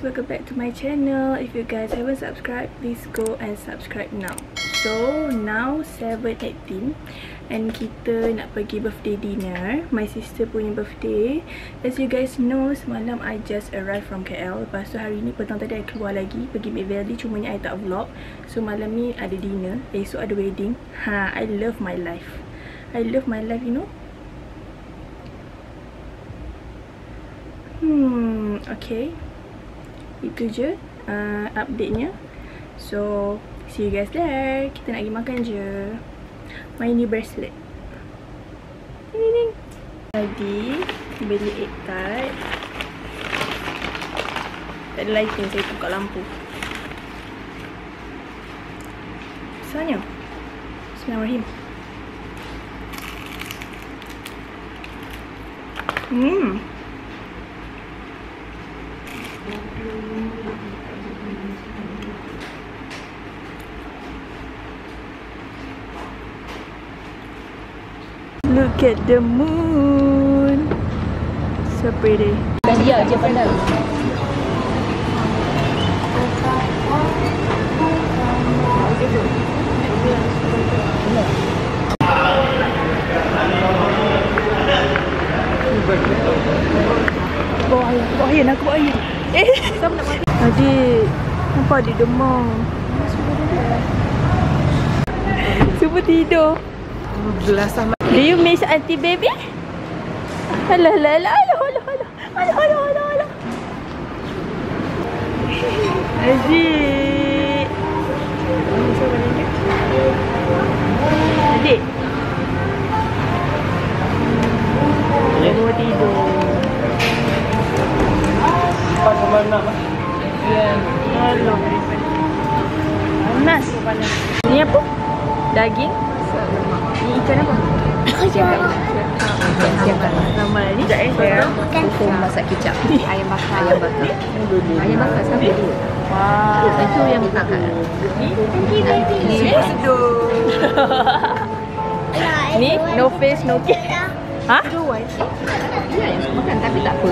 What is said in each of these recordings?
welcome back to my channel. If you guys haven't subscribed, please go and subscribe now. So now 7:18 and kita nak pergi birthday dinner, my sister punya birthday. As you guys know, semalam I just arrived from KL. Lepas tu hari ni petang tadi I keluar lagi pergi Mid Valley, cumanya I tak vlog. So malam ni ada dinner, esok ada wedding. I love my life. I love my life, you know. Okay, itu je update-nya. So see you guys there. Kita nak pergi makan je. My new bracelet. Tadi beli egg tart. Tak ada lighting, saya buka lampu. Besarnya. Bismillahirrahmanirrahim. Look at the moon. So pretty. Dia je pandang. Bawa air, nak bawa air. Siapa nak mati? Adik, nampak adik demam. Semua tidur. Gelas sama. Do you miss auntie baby? Alah, alah, alah, alah, alah, alah, alah, alah, alah, alah. Adik. Adik. Semua tidur. Alah. Panas. Ni apa? Daging? Ni ikan apa? Ikan Nama ni? Sekejap Hukum masak kicap. Ayam bakar. Ayam bakar sama dulu. Wow. Itu yang bakar. Ni Sedul. Ni no face no cake. Ha? Ya, yang suka makan tapi tak apa.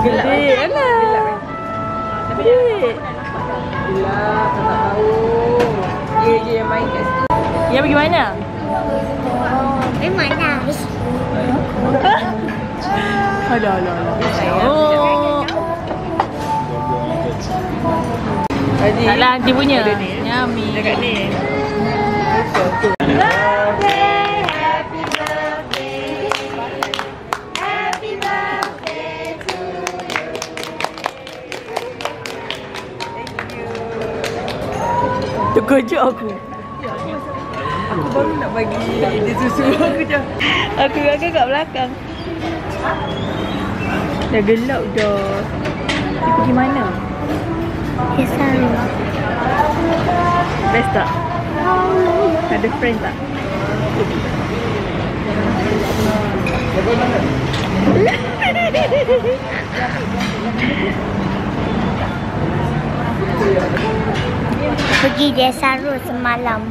Gelap. Alah. Tapi gelap, tak tahu. Dia je yang main kat situ. Yang pergi mana? Memang nice. Alah. Taklah aunty punya. Yummy. Dekat ni. Terkejut aku. Aku baru nak bagi dia susu aku je. Aku kat belakang. Dah gelap dah. Dia pergi mana? Kesan. Best tak? Ada friend tak? Pergi Desa Road semalam.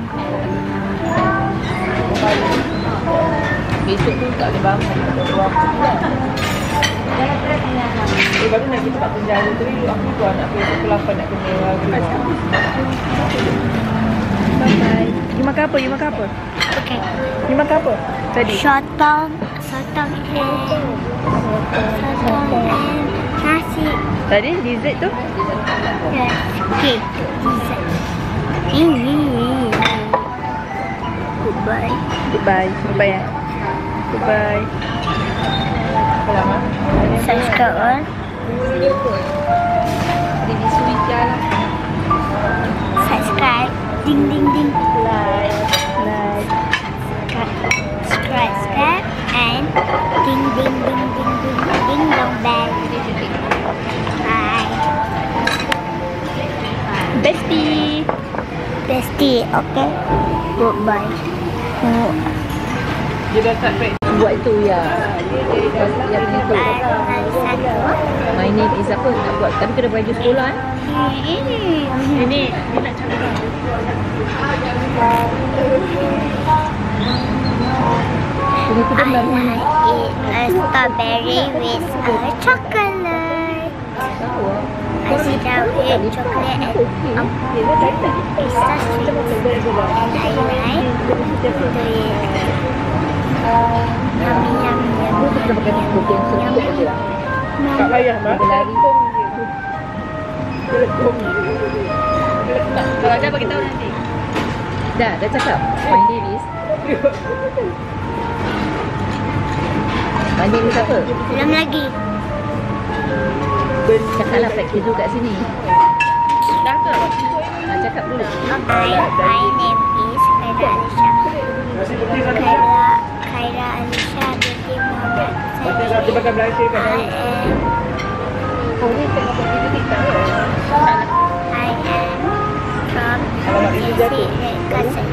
Besok tu tak boleh bangun. Baru nak kita kat penjara tu dulu. Aku tu anak aku pukul 8 nak kena keluar. Bye. You makan apa? Okay. You makan apa? Tadi? Sotong and nasi. Tadi dessert tu? Yes. Okay. Dessert. Goodbye. Goodbye. Goodbye ya. Goodbye. Subscribe on. Subscribe. Ding ding ding. Like. Subscribe and ding ding ding ding ding ding dong bell. Bye. Bestie, okay. Goodbye. Dia dah tak baik. Buat tu ya. Yang itu. My name is apa nak buat. Tapi kena baju sekolah Ini nak cakap. a strawberry with a chocolate. I strawberry chocolate and pistachio. And I like to eat. Yummy, yummy, yummy, Tak payah nak berlari. Kalau ada bagi tahu nanti. Dah cakap. My name is. My name is apa? Belum lagi. Cakaplah practice dulu kat sini. Dah ke? Cakap dulu. Okay, my name is Khaira Alisha. Khaira Alisha binti Muhammad. I am from JC Red Crescent.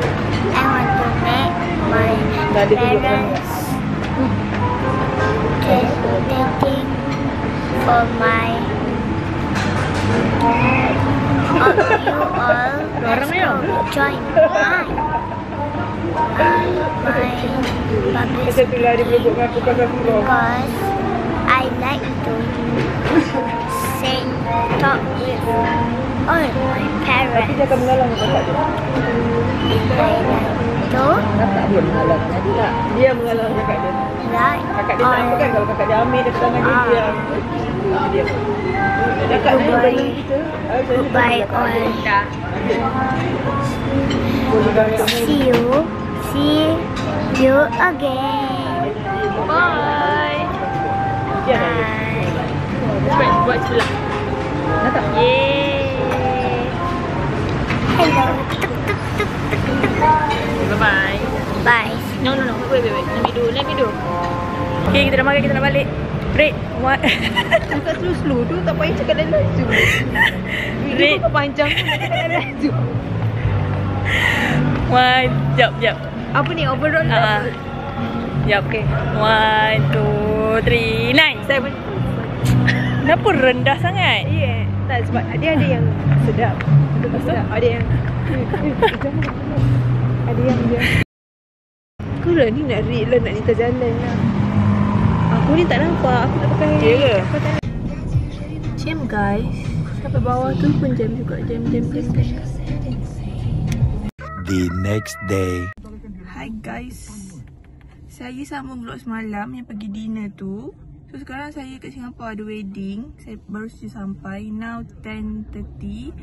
I want to make my parents dating for my you all join my publicity because I like to talk with all my parents. I like to Kakak dia mengalah tadi tak? Dia mengalah kakak dia. like Kakak dia tak apa kan kalau kakak dia ambil dekat tangan dia. Dia. Cakap dia bagi kita. goodbye all. See you again. Bye. Bye. Buat sebelah. Dah tak? Yeay. Hello. Bye-bye. Bye. No. Wait. Let me do. Okay, kita nak balik. Break. What? Cakap slow tu tak payah cakap dalam laju. Video kau panjang tu cakap dalam laju. One. Jap. Apa ni overall? Jap, okay. 1, 2, 3, 9. 7. Kenapa rendah sangat? Yeah. Tak sebab dia ada yang sedap. Sedap. Ada yang dia. Aku lah ni nak read lah, nak minta jalan lah. Aku ni tak nampak. Aku nak pakai. Ya ke? Jam guys. Sampai bawah tu pun jam juga. Jam. The next day. Hi guys. Saya sambung vlog semalam yang pergi dinner tu. So sekarang saya kat Singapore ada wedding. Saya baru saja sampai. Now 10:30.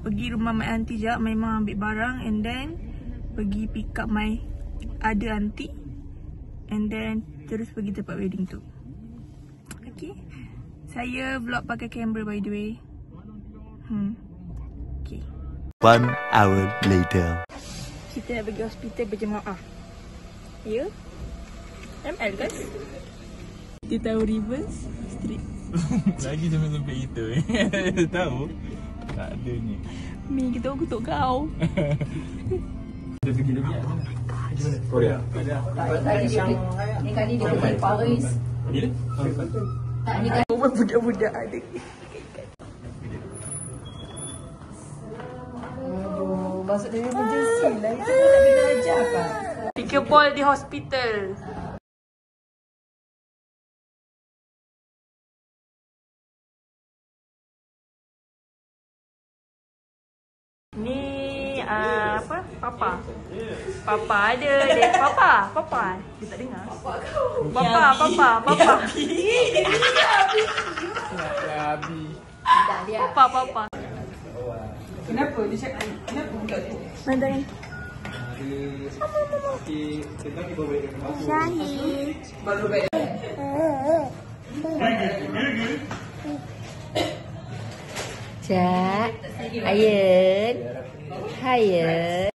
Pergi rumah my auntie sekejap. Memang ambil barang. And then pergi pick up my other auntie. And then terus pergi tempat wedding tu. Okay. Saya vlog pakai kamera by the way. Okay. 1 hour later. Kita nak pergi hospital berjemaah. Ya? ML guys. Kita tahu reverse street. Lagi sampai itu tahu? Tak ada ni. Mi kita kutuk kau. Dia pergi lagi ada. Korea. Ni kali dia pergi Paris. Bila? Tak ni kali Budak-budak ada. aduh, masuk dari emergency lah. Itu pun tak kena ajar kan? 3 ball di hospital. Ni apa? Papa ada dia. Papa. Dia tak dengar. Papa. Papa. Kenapa? Dia cakap kenapa budak tu? Mana ni? Syahid. Baru baik. Cak, Ayun, Hayun.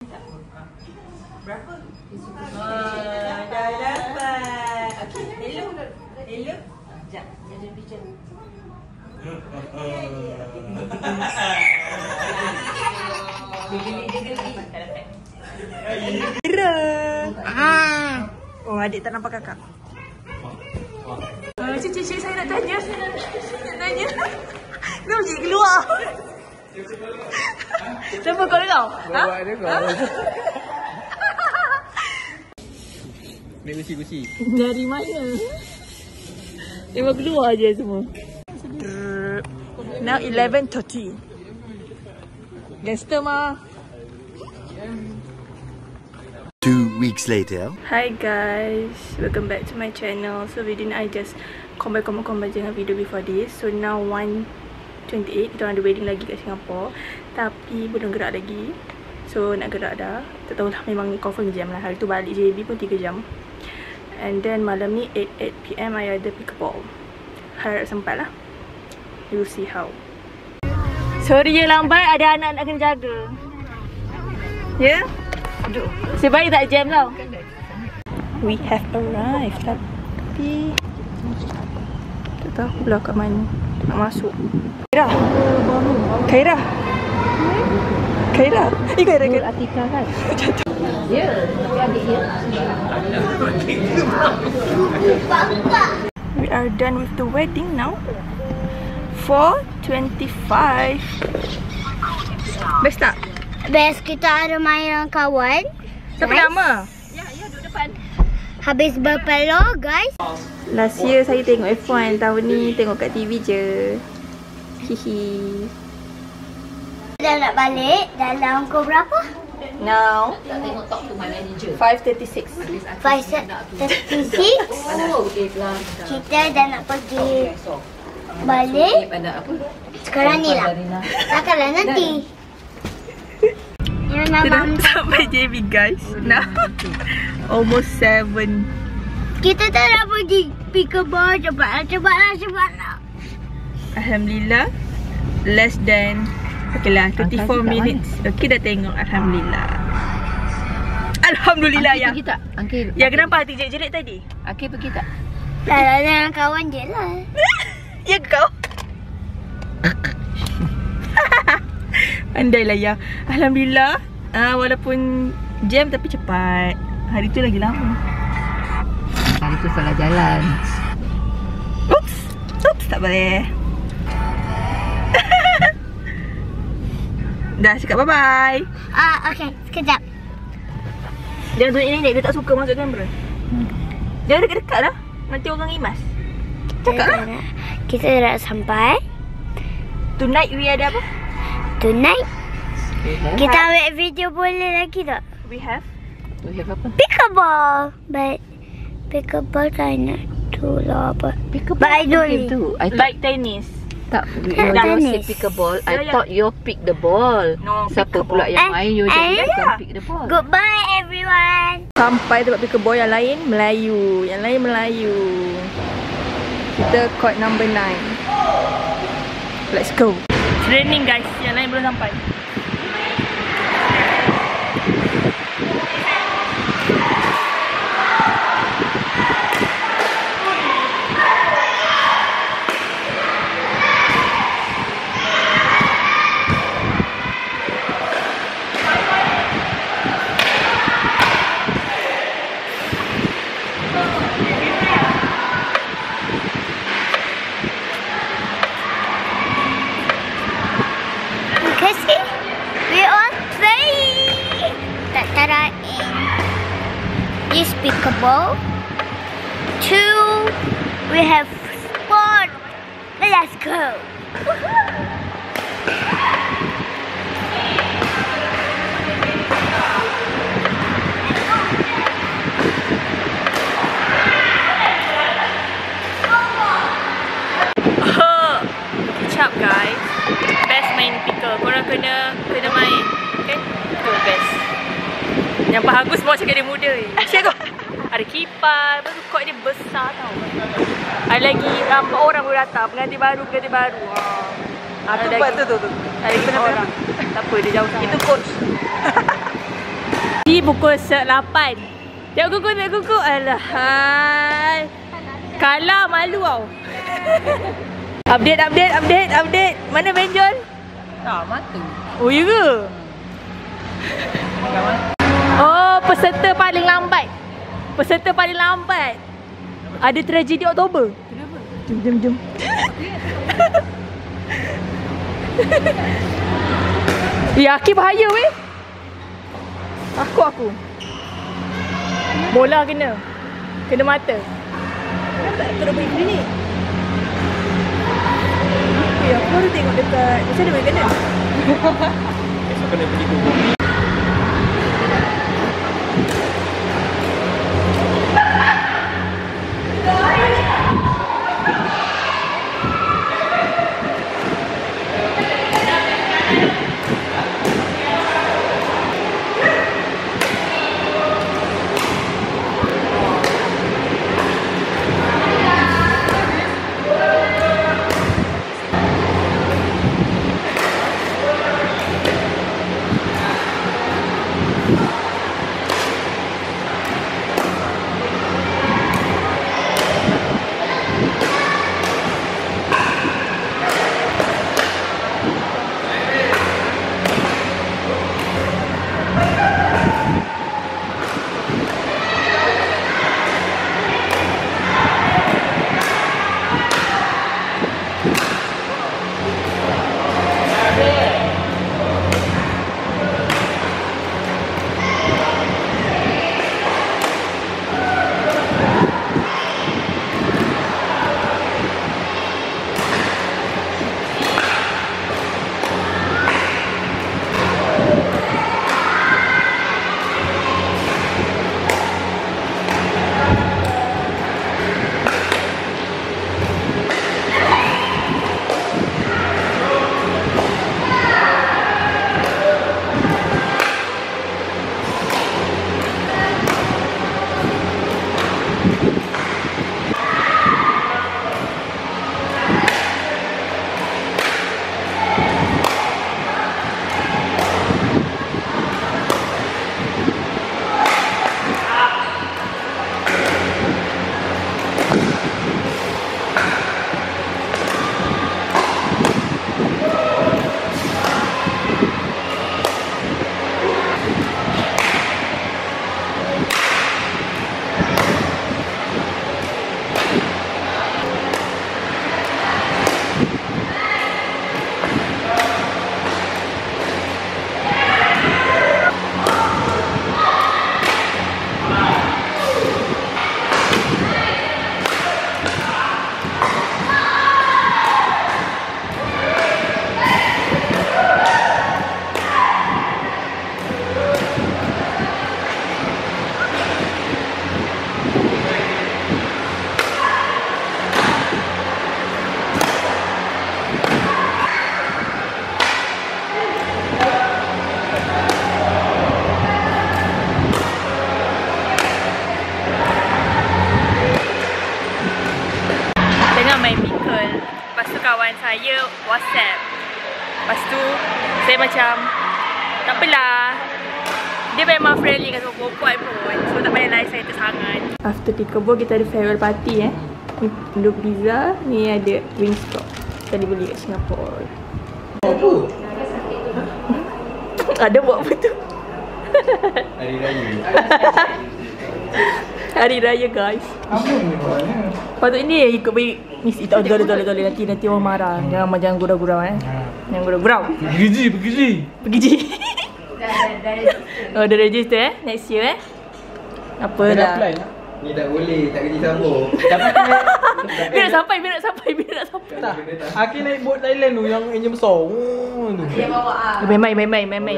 Dah dapat. Okay, hello. Sekejap, jadi picture. Oh, adik tak nampak kakak. Cik, saya nak tanya. Kenapa cik keluar? Siapa kau dengar? Bawa dia kau. Ambil gusi-gusi. Dari mana? Memang keluar je semua. Now 11:30. Gangster mah. 2 weeks later. Hi guys, welcome back to my channel. So video ni I just combine dengan video before this. So now 1:28. Kita orang ada wedding lagi kat Singapore, tapi belum gerak lagi. So nak gerak dah. Tak tahulah, memang confirm jam lah. Hari tu balik JB pun 3 jam. And then malam ni 8 PM I ada pickleball. Harap sempat lah. We'll see how. Sorry je lambat, ada anak nak kena jaga. Ya? Yeah? Sebaik tak jam tau. We have arrived, tapi tak tahu pula kat mana nak masuk. Khairah. Khairah. Khairah. Atika kan? Ya, tapi adik dia. We are done with the wedding now. 4:25. Best tak? Best kita ada main dengan kawan. Siapa nama? Habis berpeluh guys. Last year saya tengok F1, tahun ni tengok kat TV je. Hihi. Dah nak balik dalam pukul berapa? Now Tak tengok talk to my manager. 5:36. 5:36. Oh, okay lah. Kita dah nak pergi balik. Pada apa? Sekarang ni lah. Takkanlah nanti. Yang Kita dah nama sampai JB guys. Now almost 7. kita tak nak pergi pickleball. Cepatlah. Alhamdulillah. Less than, okay lah, 34 minutes. Okay, dah tengok. Alhamdulillah. Alhamdulillah ya. Pergi tak? Angkil. Ya, kenapa hati jerit tadi? Angkil pergi tak? Dah dengan kawan je lah. Ya kau. Pandailah ya. Alhamdulillah. Walaupun jam tapi cepat. Hari tu lagi lama. Hari tu salah jalan. Oops, tak boleh. Dah cakap bye-bye. Okay, sekejap. Jangan tunjuk nenek, dia tak suka masuk kamera. Jangan dekat-dekat lah. Nanti orang imas. Cakap lah. Kita dah sampai. Tonight we ada apa? Tonight kita ambil video boleh lagi tak? We have We have apa? Pickleball. But pickleball I nak tu lah apa. Pickleball. But I don't game tu. I thought like tennis. tak. You Tennis. say pickleball. Ya, I ya. thought you pick the ball. No, Siapa pickleball. pula yang main? You Eh, jangan ya. pick the ball. Goodbye everyone. Sampai tempat pickleball yang lain Melayu. Yang lain Melayu. Kita court number 9. Let's go. Training guys. Yang lain belum sampai. Kasi we all play. Tara in this pickleball. 2 we have sport. Let's go. Kecap guys. Best main pickle. Korang kena main. Okay? Itu best. Yang bagus semua cakap dia muda. Cik tu. Ada kipas. Lepas tu court dia besar tau. Ada lagi 4 orang baru datang. Pengantin baru. Ada lagi. Tu. Ada lagi orang. Tak apa, dia jauh sangat. Itu coach. Di pukul 8. Tengok kuku. Alah. Hai. Kalah malu tau. Update. Mana benjol? Tak, matu. Oh, ya ke? Oh, peserta paling lambat. Ada tragedi Oktober. Jom. Ya, Aki bahaya weh. Aku. Bola kena. Kena mata. Tak kena beri klinik. Aku baru tengok dekat macam mana kena. Besok kena pergi kubur. kawan saya WhatsApp. Lepas tu saya macam tak apalah, dia memang friendly dengan semua perempuan pun, so tak payah lain saya tersangat. After di kebun kita ada farewell party Ni Indo Pizza, ni ada Wingstop. Tadi beli kat Singapura. Apa? Ada buat apa tu? Hari Raya. Hari Raya guys. Apa ni buatnya? Patut ini ikut baik. Mesti tak boleh nanti orang marah. Jangan gurau-gurau Jangan gurau-gurau. Pergi. Oh, dah register next year Apalah. Ni tak boleh, tak kerja sambung. Biar nak sampai. Tak. Aki naik bot Thailand tu yang enjin besar. Tu. Dia bawa main.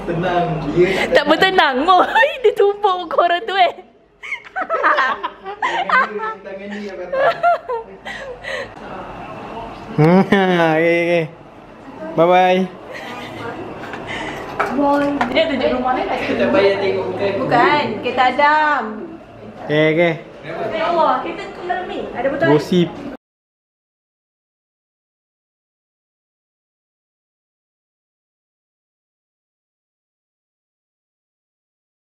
Tenang. Dia Tak bertenang. Boy, dia tumpuk muka orang tu tangan dia kata. Okay. Bye-bye. Dia tunjuk rumah ni Kita payah tengok bukan. Kita Adam. Okay. Ya Allah, kita dalam ni. Ada betul. Gosip.